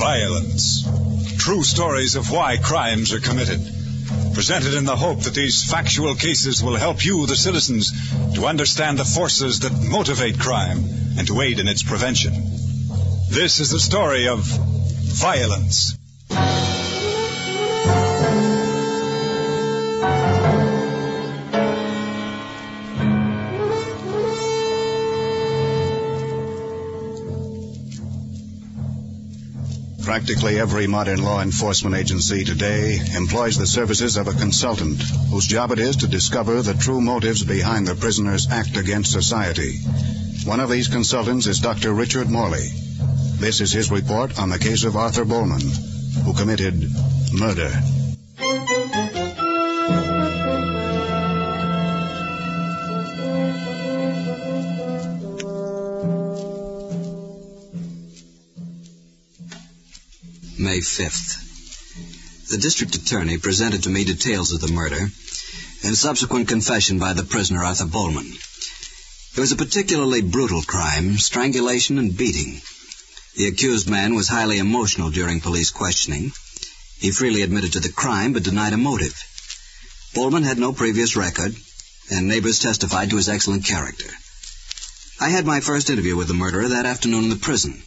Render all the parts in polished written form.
Violence. True stories of why crimes are committed. Presented in the hope that these factual cases will help you, the citizens, to understand the forces that motivate crime and to aid in its prevention. This is the story of violence. Practically every modern law enforcement agency today employs the services of a consultant whose job it is to discover the true motives behind the prisoner's act against society. One of these consultants is Dr. Richard Morley. This is his report on the case of Arthur Bowman, who committed murder. May 5th. The district attorney presented to me details of the murder and subsequent confession by the prisoner, Arthur Bowman. It was a particularly brutal crime, strangulation and beating. The accused man was highly emotional during police questioning. He freely admitted to the crime but denied a motive. Bowman had no previous record, and neighbors testified to his excellent character. I had my first interview with the murderer that afternoon in the prison.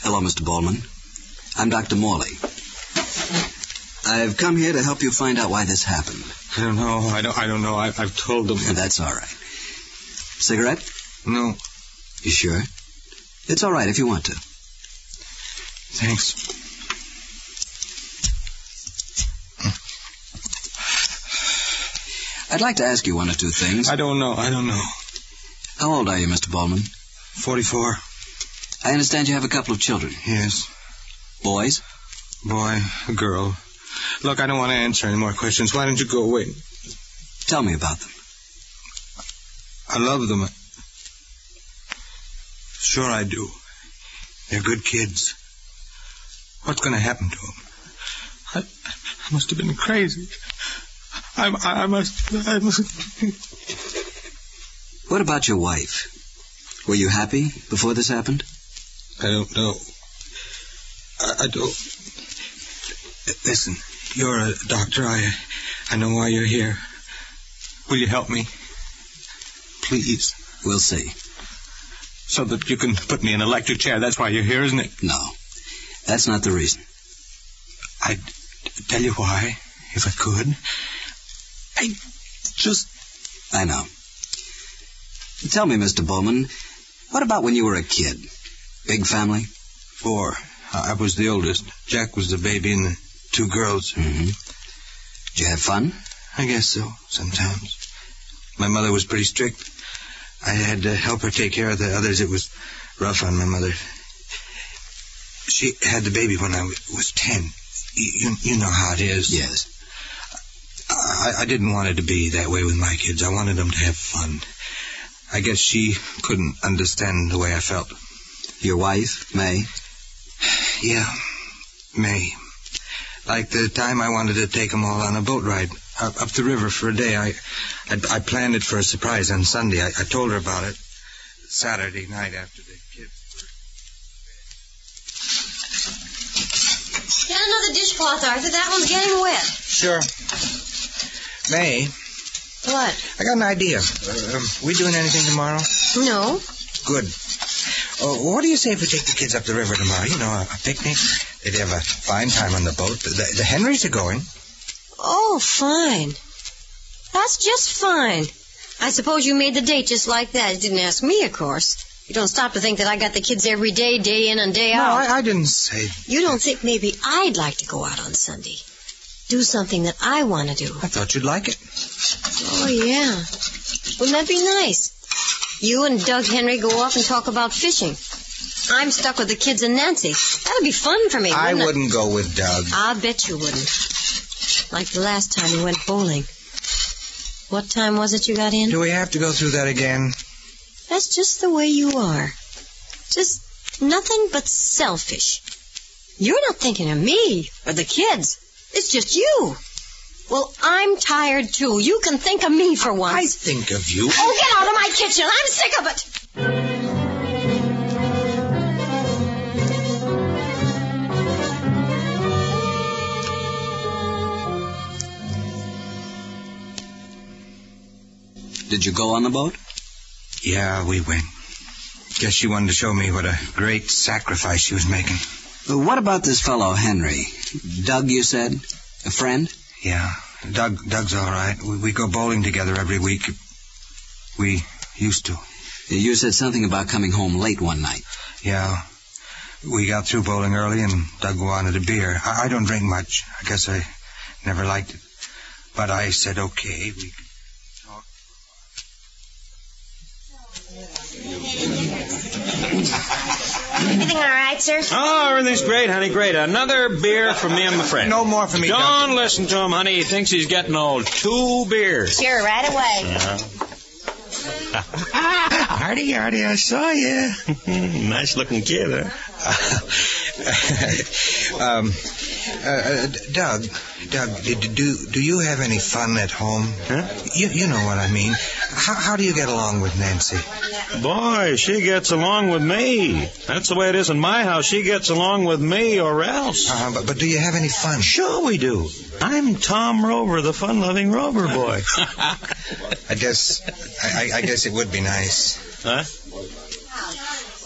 Hello, Mr. Bowman. I'm Dr. Morley. I've come here to help you find out why this happened. I don't know. I've told them. That's all right. Cigarette? No. You sure? It's all right if you want to. Thanks. I'd like to ask you one or two things. I don't know. How old are you, Mr. Bowman? 44. I understand you have a couple of children. Yes. Boys? Boy, a girl. Look, I don't want to answer any more questions. Why don't you go away? Tell me about them. I love them. Sure I do. They're good kids. What's going to happen to them? I must have been crazy. I must... What about your wife? Were you happy before this happened? I don't know. I don't... Listen, you're a doctor. I know why you're here. Will you help me? Please. We'll see. So that you can put me in an electric chair. That's why you're here, isn't it? No. That's not the reason. I'd tell you why, if I could. I know. Tell me, Mr. Bowman, what about when you were a kid? Big family? 4. I was the oldest. Jack was the baby and the 2 girls. Mm-hmm. Did you have fun? I guess so, sometimes. My mother was pretty strict. I had to help her take care of the others. It was rough on my mother. She had the baby when I was 10. You know how it is. Yes. I didn't want it to be that way with my kids. I wanted them to have fun. I guess she couldn't understand the way I felt. Your wife, May? Yeah, May. Like the time I wanted to take them all on a boat ride up the river for a day. I planned it for a surprise on Sunday. I told her about it Saturday night after the kids were... Get another dishcloth, Arthur. That one's getting wet. Sure. May. What? I got an idea. We doing anything tomorrow? No. Good. What do you say if we take the kids up the river tomorrow? You know, a picnic. They'd have a fine time on the boat. The Henrys are going. Oh, fine. That's just fine. I suppose you made the date just like that. You didn't ask me, of course. You don't stop to think that I got the kids every day, day in and day out. No, I didn't say... You don't think maybe I'd like to go out on Sunday? Do something that I want to do. I thought you'd like it. Oh, yeah. Wouldn't that be nice? You and Doug Henry go off and talk about fishing. I'm stuck with the kids and Nancy. That'd be fun for me, wouldn't it? I wouldn't go with Doug. I'll bet you wouldn't. Like the last time we went bowling. What time was it you got in? Do we have to go through that again? That's just the way you are. Just nothing but selfish. You're not thinking of me or the kids. It's just you. Well, I'm tired, too. You can think of me for once. I think of you. Oh, get out of my kitchen. I'm sick of it. Did you go on the boat? Yeah, we went. Guess she wanted to show me what a great sacrifice she was making. What about this fellow, Henry? Doug, you said? A friend? Yeah, Doug's all right. We go bowling together every week. We used to. You said something about coming home late one night. Yeah. We got through bowling early, and Doug wanted a beer. I don't drink much. I guess I never liked it. But I said, okay, we could talk. Everything all right, sir? Oh, everything's great, honey, great. Another beer for me and my friend. No more for me, Don't Doctor. listen to him, honey. He thinks he's getting old. 2 beers. Sure, right away. Artie, I saw you. Nice-looking kid, huh? Doug, do you have any fun at home? Huh? You know what I mean. How do you get along with Nancy? Boy, she gets along with me. That's the way it is in my house. She gets along with me or else. But do you have any fun? Sure we do. I'm Tom Rover, the fun-loving Rover boy. I guess it would be nice. Huh?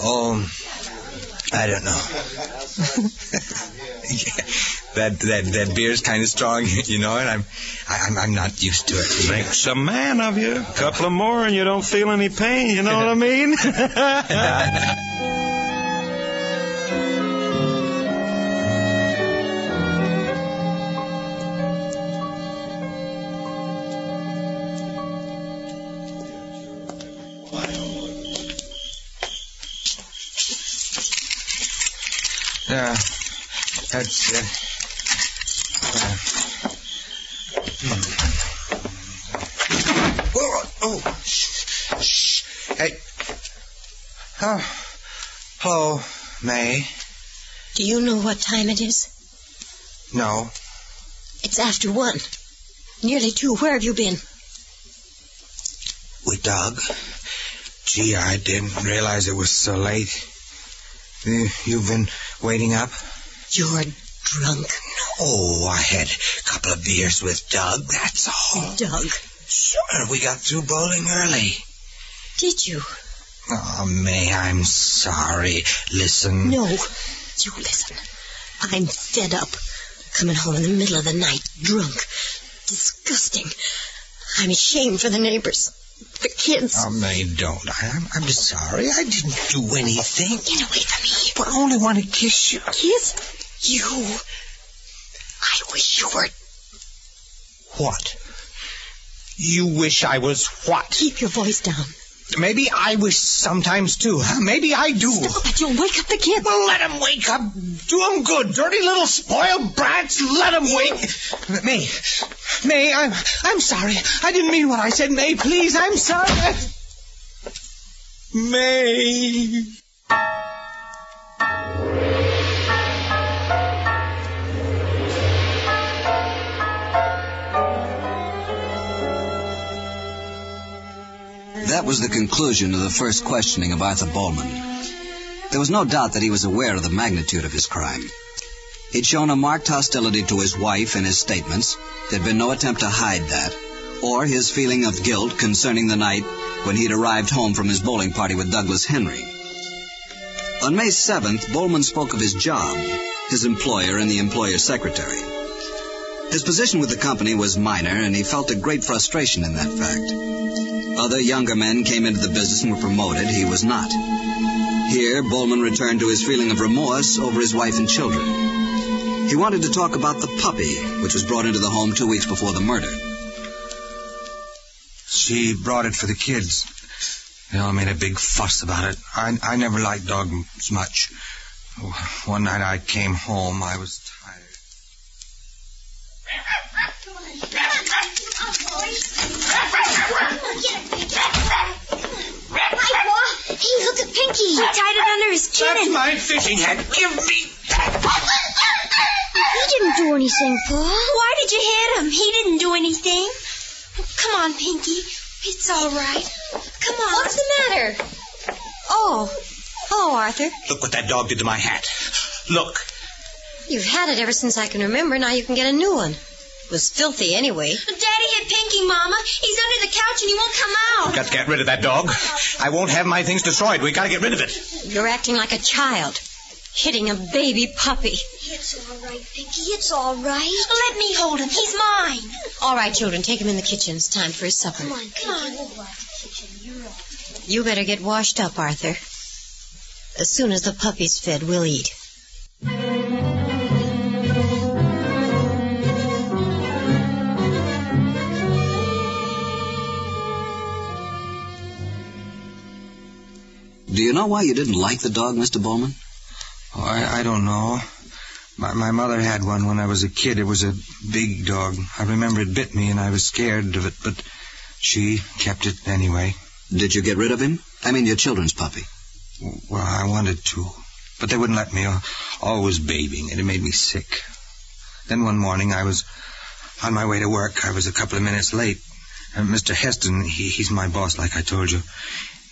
Oh, I don't know. That beer's kind of strong, you know, and I'm not used to it. Makes a man of you. A couple of more and you don't feel any pain, you know what I mean? That's Shh. Hey. Oh. Hello, May. Do you know what time it is? No. It's after 1. Nearly 2. Where have you been? With Doug. Gee, I didn't realize it was so late. You've been waiting up? You're drunk. Oh, I had a couple of beers with Doug, that's all. Doug. Sure, we got through bowling early. Did you? Oh, May, I'm sorry. Listen. No, you listen. I'm fed up. Coming home in the middle of the night, drunk. Disgusting. I'm ashamed for the neighbors. The kids. Oh, May, don't. I'm sorry. I didn't do anything. Get away from me. But I only want to kiss you. Kiss? You. I wish you were. What? You wish I was what? Keep your voice down. Maybe I wish sometimes, too. Huh? Maybe I do. Stop it. You'll wake up the kids. Well, let them wake up. Do them good. Dirty little spoiled brats. Let them wake. May, I'm sorry. I didn't mean what I said. May, please, I'm sorry. May. That was the conclusion of the first questioning of Arthur Bowman. There was no doubt that he was aware of the magnitude of his crime. He'd shown a marked hostility to his wife in his statements. There'd been no attempt to hide that, or his feeling of guilt concerning the night when he'd arrived home from his bowling party with Douglas Henry. On May 7th, Bowman spoke of his job, his employer, and the employer's secretary. His position with the company was minor, and he felt a great frustration in that fact. Other younger men came into the business and were promoted. He was not. Here, Bowman returned to his feeling of remorse over his wife and children. He wanted to talk about the puppy, which was brought into the home 2 weeks before the murder. She brought it for the kids. They all made a big fuss about it. I never liked dogs much. One night I came home, I was tired. Hey, look at Pinky. He tied it under his chin. That's my fishing net. Give me that. He didn't do anything, Paul. Why did you hit him? He didn't do anything. Come on, Pinky. It's all right. Come on. What's the matter? Oh. Hello, Arthur. Look what that dog did to my hat. Look. You've had it ever since I can remember. Now you can get a new one. It was filthy anyway. Daddy hit Pinky, Mama. He's under the couch and he won't come out. We've got to get rid of that dog. I won't have my things destroyed. We've got to get rid of it. You're acting like a child. Hitting a baby puppy. It's all right, Pinky. It's all right. Let me hold him. He's mine. All right, children, take him in the kitchen. It's time for his supper. Come on, Pinky. We'll go out to the kitchen. You're all right. You better get washed up, Arthur. As soon as the puppy's fed, we'll eat. Do you know why you didn't like the dog, Mr. Bowman? Oh, I don't know. My mother had one when I was a kid. It was a big dog. I remember it bit me and I was scared of it, but she kept it anyway. Did you get rid of him? I mean, your children's puppy. Well, I wanted to, but they wouldn't let me. Always babying it. It made me sick. Then one morning I was on my way to work. I was a couple of minutes late. And Mr. Heston, he's my boss, like I told you.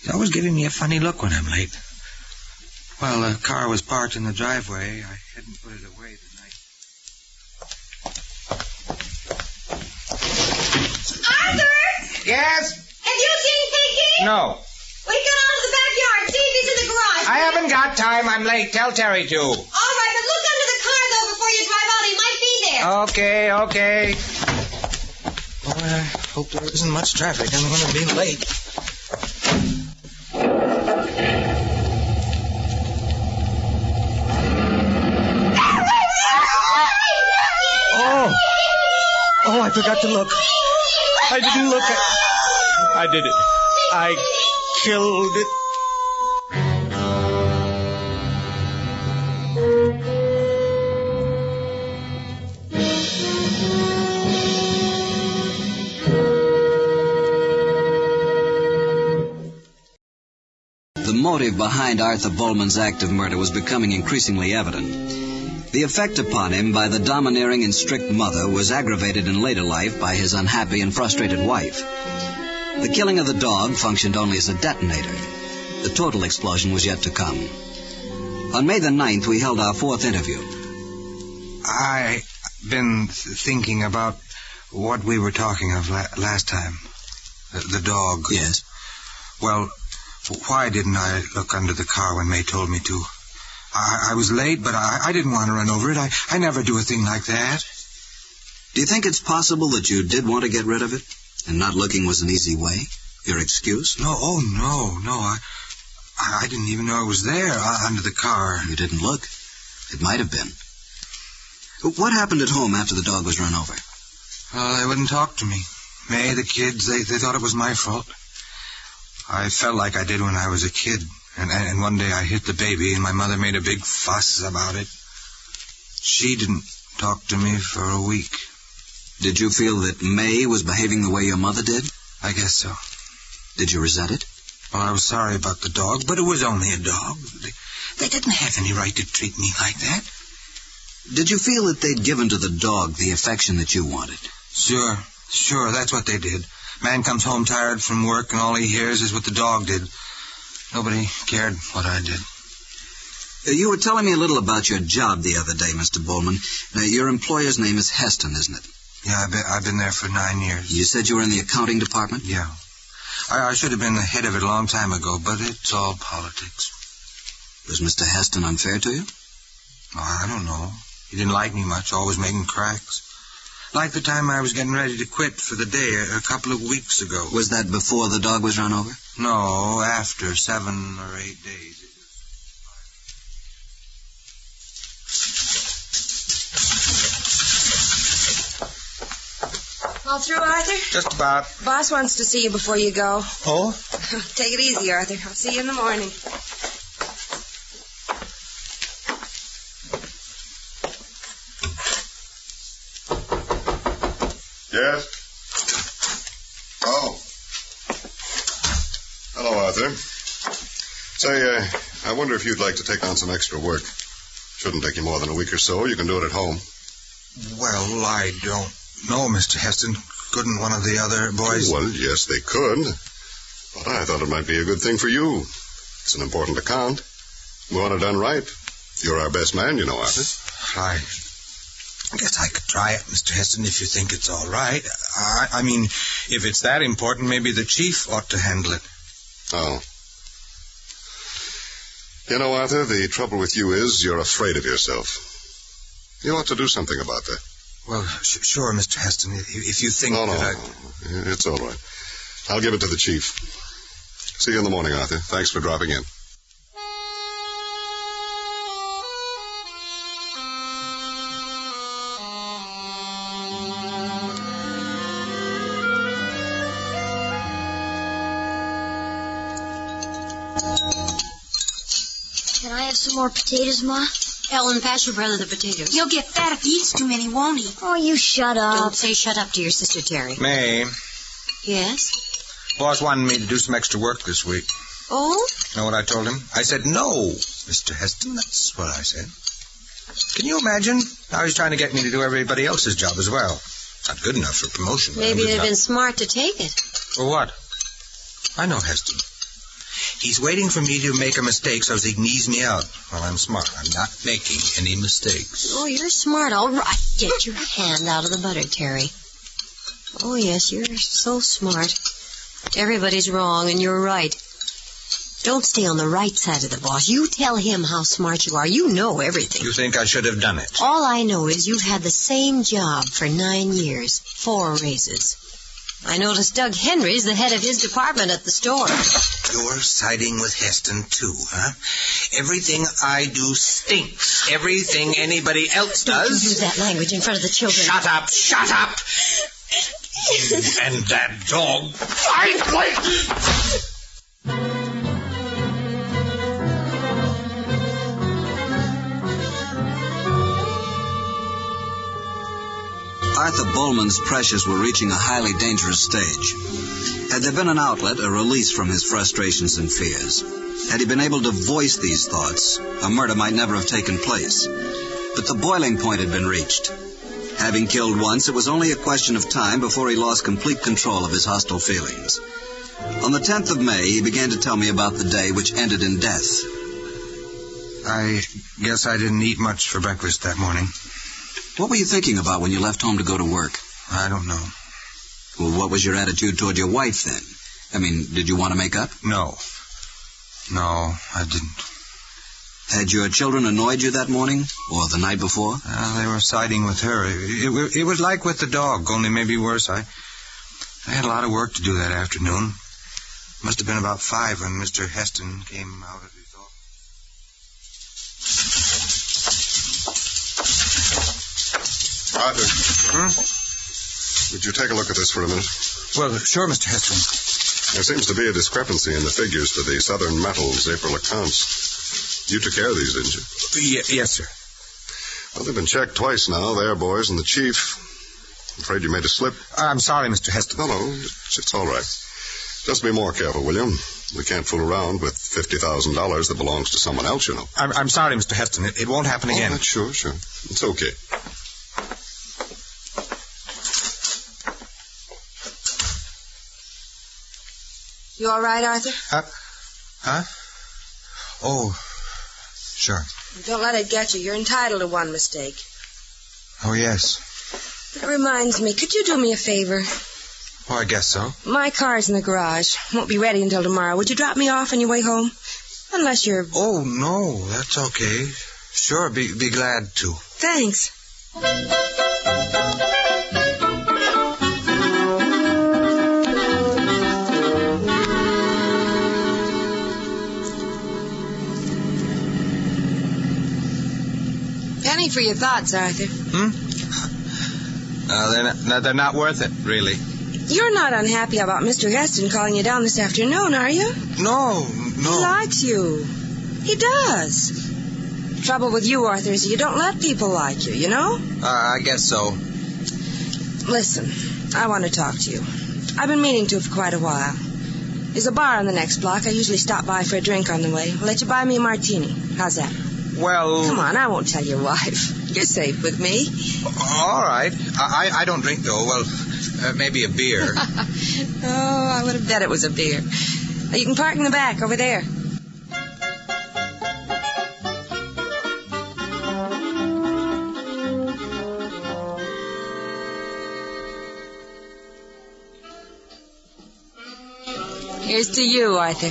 He's always giving me a funny look when I'm late. Well, the car was parked in the driveway. I hadn't put it away the night. Arthur! Yes? Have you seen Pinky? No. Well, he got out of the backyard. See if he's in the garage. I haven't got time. I'm late. Tell Terry to. All right, but look under the car, though, before you drive out. He might be there. Okay. Well, I hope there isn't much traffic. I'm going to be late. Oh, I forgot to look. I didn't look. I did it. I killed it. The motive behind Arthur Bowman's act of murder was becoming increasingly evident. The effect upon him by the domineering and strict mother was aggravated in later life by his unhappy and frustrated wife. The killing of the dog functioned only as a detonator. The total explosion was yet to come. On May the 9th, we held our fourth interview. I've been thinking about what we were talking of last time. The dog. Yes. Well, why didn't I look under the car when May told me to? I was late, but I didn't want to run over it. I never do a thing like that. Do you think it's possible that you did want to get rid of it, and not looking was an easy way? Your excuse? No, no. I didn't even know it was there under the car. You didn't look. It might have been. What happened at home after the dog was run over? They wouldn't talk to me. May, the kids, they thought it was my fault. I felt like I did when I was a kid. And one day I hit the baby, and my mother made a big fuss about it. She didn't talk to me for a week. Did you feel that May was behaving the way your mother did? I guess so. Did you resent it? Well, I was sorry about the dog, but it was only a dog. They didn't have any right to treat me like that. Did you feel that they'd given to the dog the affection that you wanted? Sure, that's what they did. Man comes home tired from work, and all he hears is what the dog did. Nobody cared what I did. You were telling me a little about your job the other day, Mr. Bowman. Now, your employer's name is Heston, isn't it? Yeah, I've been there for 9 years. You said you were in the accounting department? Yeah. I should have been the head of it a long time ago, but it's all politics. Was Mr. Heston unfair to you? Oh, I don't know. He didn't like me much, always making cracks. Like the time I was getting ready to quit for the day a couple of weeks ago. Was that before the dog was run over? No, after 7 or 8 days. All through, Arthur? Just about. Boss wants to see you before you go. Oh? Take it easy, Arthur. I'll see you in the morning. Yes? Oh. Hello, Arthur. Say, I wonder if you'd like to take on some extra work. Shouldn't take you more than a week or so. You can do it at home. Well, I don't know, Mr. Heston. Couldn't one of the other boys... Well, yes, they could. But I thought it might be a good thing for you. It's an important account. We want it done right. You're our best man, you know, Arthur. I guess I could try it, Mr. Heston, if you think it's all right. I mean, if it's that important, maybe the chief ought to handle it. Oh. You know, Arthur, the trouble with you is you're afraid of yourself. You ought to do something about that. Well, sure, Mr. Heston, if you think No, that it's all right. I'll give it to the chief. See you in the morning, Arthur. Thanks for dropping in. Can I have some more potatoes, Ma? Ellen, pass your brother the potatoes. He'll get fat if he eats too many, won't he? Oh, you shut up. Don't say shut up to your sister, Terry. May, Yes? boss wanted me to do some extra work this week. Oh? Know what I told him? I said, no, Mr. Heston, that's what I said. Can you imagine? Now he's trying to get me to do everybody else's job as well. Not good enough for promotion. Maybe it'd have been smart to take it. For what? I know Heston. He's waiting for me to make a mistake so he can ease me out. Well, I'm smart. I'm not making any mistakes. Oh, you're smart, all right. Get your hand out of the butter, Terry. Oh, yes, you're so smart. Everybody's wrong, and you're right. Don't stay on the right side of the boss. You tell him how smart you are. You know everything. You think I should have done it? All I know is you've had the same job for 9 years. 4 raises. I noticed Doug Henry's the head of his department at the store. You're siding with Heston, too, huh? Everything I do stinks. Everything anybody else Don't does... you use that language in front of the children. Shut up! Shut up! And that dog... Arthur Bowman's pressures were reaching a highly dangerous stage. Had there been an outlet, a release from his frustrations and fears, had he been able to voice these thoughts, a murder might never have taken place. But the boiling point had been reached. Having killed once, it was only a question of time before he lost complete control of his hostile feelings. On the 10th of May, he began to tell me about the day which ended in death. I guess I didn't eat much for breakfast that morning. What were you thinking about when you left home to go to work? I don't know. Well, what was your attitude toward your wife then? I mean, did you want to make up? No, I didn't. Had your children annoyed you that morning? Or the night before? They were siding with her. It was like with the dog, only maybe worse. I had a lot of work to do that afternoon. Must have been about 5 when Mr. Heston came out of his office. Arthur. Would you take a look at this for a minute? Well, sure, Mr. Heston. There seems to be a discrepancy in the figures to the Southern Metals April accounts. You took care of these, didn't you? Yes, sir. Well, they've been checked twice now. Their boys and the chief. I'm afraid you made a slip. I'm sorry, Mr. Heston. No, it's all right. Just be more careful, will you? We can't fool around with $50,000 that belongs to someone else, you know. I'm sorry, Mr. Heston. It won't happen again. Sure. It's okay. You all right, Arthur? Huh? Oh, sure. Don't let it get you. You're entitled to one mistake. Oh, yes. That reminds me, could you do me a favor? Oh, I guess so. My car's in the garage. Won't be ready until tomorrow. Would you drop me off on your way home? Unless you're... Oh, no, that's okay. Sure, be glad to. Thanks. Penny for your thoughts, Arthur. They're not worth it, really. You're not unhappy about Mr. Heston calling you down this afternoon, are you? No. He likes you. He does. Trouble with you, Arthur, is you don't let people like you, you know? I guess so. Listen, I want to talk to you. I've been meaning to for quite a while. There's a bar on the next block. I usually stop by for a drink on the way. I'll let you buy me a martini. How's that? Well... Come on, I won't tell your wife. You're safe with me. All right. I don't drink, though. Well, maybe a beer. Oh, I would have bet it was a beer. You can park in the back over there. Here's to you, Arthur.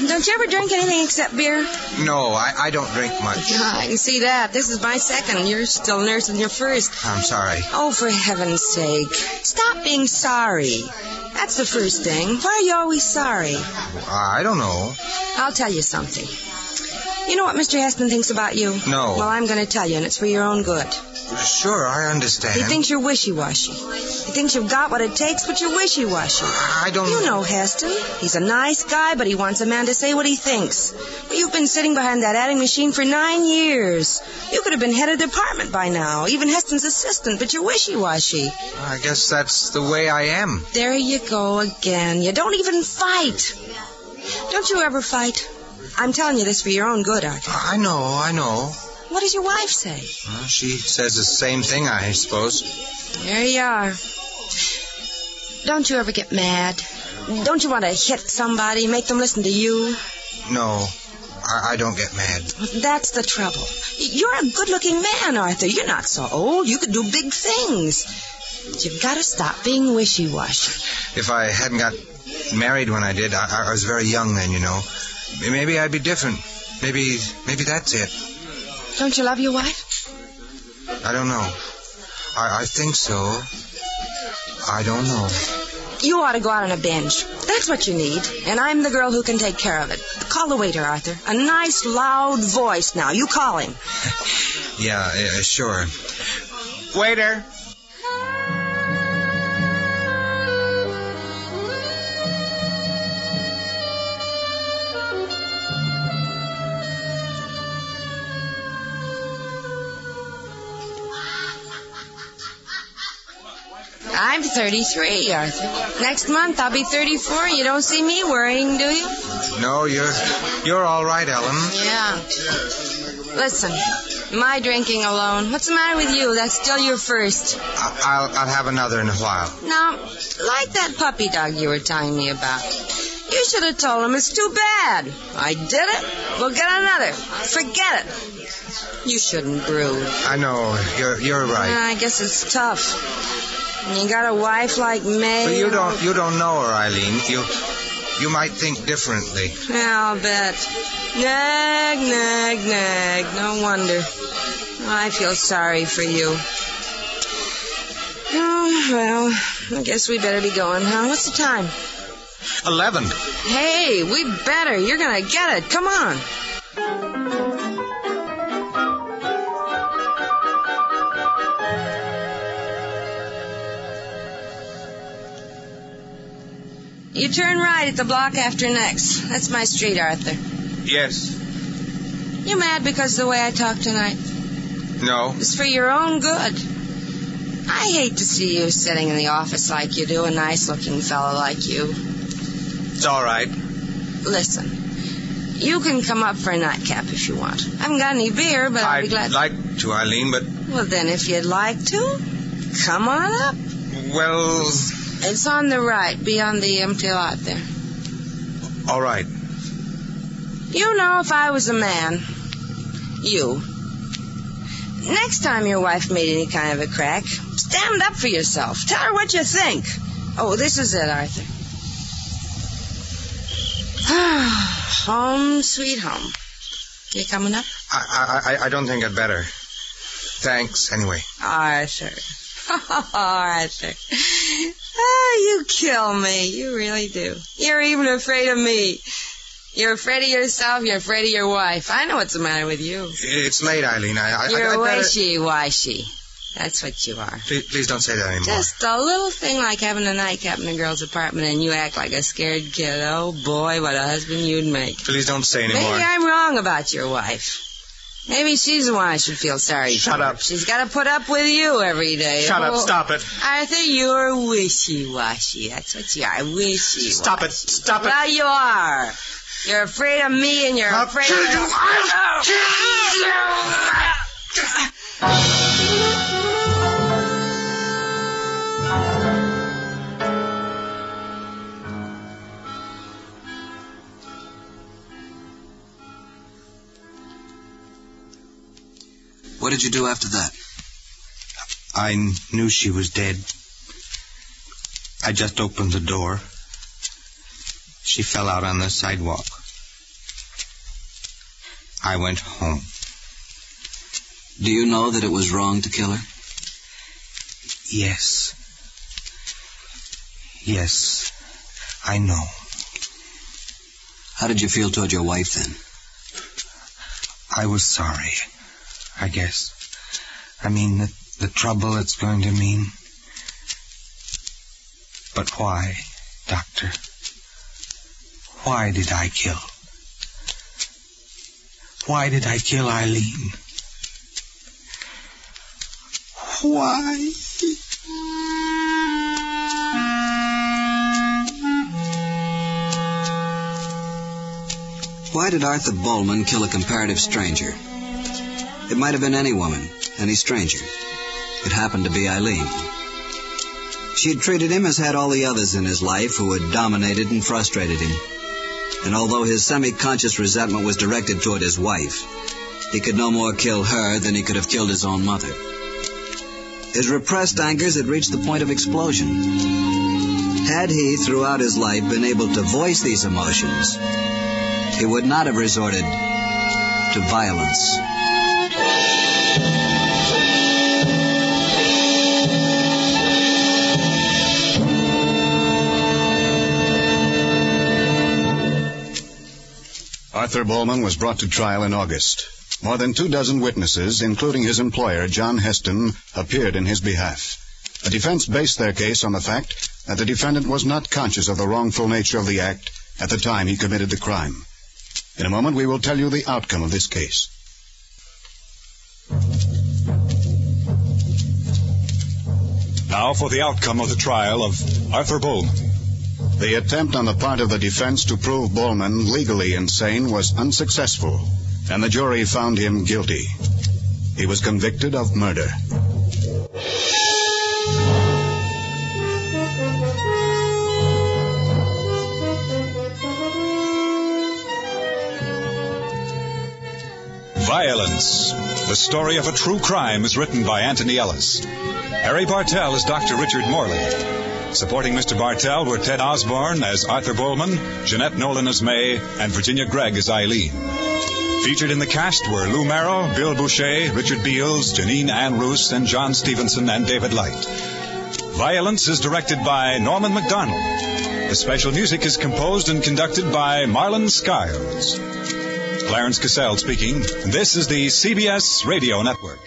Don't you ever drink anything except beer? No, I don't drink much. I can see that. This is my second. You're still nursing your first. I'm sorry. Oh, for heaven's sake. Stop being sorry. That's the first thing. Why are you always sorry? I don't know. I'll tell you something. You know what Mr. Heston thinks about you? No. Well, I'm going to tell you, and it's for your own good. Sure, I understand. He thinks you're wishy-washy. He thinks you've got what it takes, but you're wishy-washy. I don't... You know Heston. He's a nice guy, but he wants a man to say what he thinks. Well, you've been sitting behind that adding machine for 9 years. You could have been head of department by now, even Heston's assistant, but you're wishy-washy. I guess that's the way I am. There you go again. You don't even fight. Don't you ever fight? I'm telling you this for your own good, Arthur. I know. What does your wife say? Well, she says the same thing, I suppose. There you are. Don't you ever get mad? Don't you want to hit somebody, make them listen to you? No, I don't get mad. That's the trouble. You're a good-looking man, Arthur. You're not so old. You could do big things. But you've got to stop being wishy-washy. If I hadn't got married when I did, I was very young then, you know. Maybe I'd be different. Maybe that's it. Don't you love your wife? I don't know. I think so. I don't know. You ought to go out on a binge. That's what you need. And I'm the girl who can take care of it. Call the waiter, Arthur. A nice, loud voice now. You call him. Yeah, sure. Waiter. I'm 33, Arthur. Next month I'll be 34. You don't see me worrying, do you? No, you're all right, Ellen. Yeah. Listen, my drinking alone. What's the matter with you? That's still your first. I'll have another in a while. Now, like that puppy dog you were telling me about. You should have told him it's too bad. I did it. We'll get another. Forget it. You shouldn't brood. I know. You're right. I guess it's tough. You got a wife like May. But you don't know her, Eileen. You might think differently. Yeah, I'll bet. Nag. No wonder. I feel sorry for you. Oh, well, I guess we better be going, huh? What's the time? 11. Hey, we better. You're gonna get it. Come on. You turn right at the block after next. That's my street, Arthur. Yes. You mad because of the way I talk tonight? No. It's for your own good. I hate to see you sitting in the office like you do, a nice-looking fellow like you. It's all right. Listen, you can come up for a nightcap if you want. I haven't got any beer, but I'll be glad. I'd like to, Eileen, but... Well, then, if you'd like to, come on up. Well... It's on the right, beyond the empty lot there. All right. You know, if I was a man, next time your wife made any kind of a crack, stand up for yourself. Tell her what you think. Oh, this is it, Arthur. Home, sweet home. You coming up? I don't think I'd better. Thanks, anyway. Arthur. Arthur. Oh, you kill me. You really do. You're even afraid of me. You're afraid of yourself. You're afraid of your wife. I know what's the matter with you. It's late, Eileen. You're wishy-washy. That's what you are. Please don't say that anymore. Just a little thing like having a nightcap in a girl's apartment and you act like a scared kid. Oh, boy, what a husband you'd make. Please don't say anymore. Maybe I'm wrong about your wife. Maybe she's the one I should feel sorry for. Shut up. She's got to put up with you every day. Shut up. Stop it. Arthur, you're wishy-washy. That's what you are, wishy-washy. Stop it. Well, you are. You're afraid of me, and you're afraid of... I'll kill What did you do after that? I knew she was dead. I just opened the door. She fell out on the sidewalk. I went home. Do you know that it was wrong to kill her? Yes. Yes, I know. How did you feel toward your wife then? I was sorry, I guess. I mean, the trouble it's going to mean. But why, Doctor? Why did I kill? Why did I kill Eileen? Why? Why did Arthur Bowman kill a comparative stranger? It might have been any woman, any stranger. It happened to be Eileen. She had treated him as had all the others in his life who had dominated and frustrated him. And although his semi-conscious resentment was directed toward his wife, he could no more kill her than he could have killed his own mother. His repressed angers had reached the point of explosion. Had he, throughout his life, been able to voice these emotions, he would not have resorted to violence. Arthur Bowman was brought to trial in August. More than 24 witnesses, including his employer, John Heston, appeared in his behalf. The defense based their case on the fact that the defendant was not conscious of the wrongful nature of the act at the time he committed the crime. In a moment, we will tell you the outcome of this case. Now for the outcome of the trial of Arthur Bowman. The attempt on the part of the defense to prove Bowman legally insane was unsuccessful, and the jury found him guilty. He was convicted of murder. Violence, the story of a true crime, is written by Anthony Ellis. Harry Bartell is Dr. Richard Morley. Supporting Mr. Bartell were Ted Osborne as Arthur Bowman, Jeanette Nolan as May, and Virginia Gregg as Eileen. Featured in the cast were Lou Merrill, Bill Boucher, Richard Beals, Janine Ann Roos, and John Stevenson and David Light. Violence is directed by Norman MacDonald. The special music is composed and conducted by Marlon Skiles. Clarence Cassell speaking. This is the CBS Radio Network.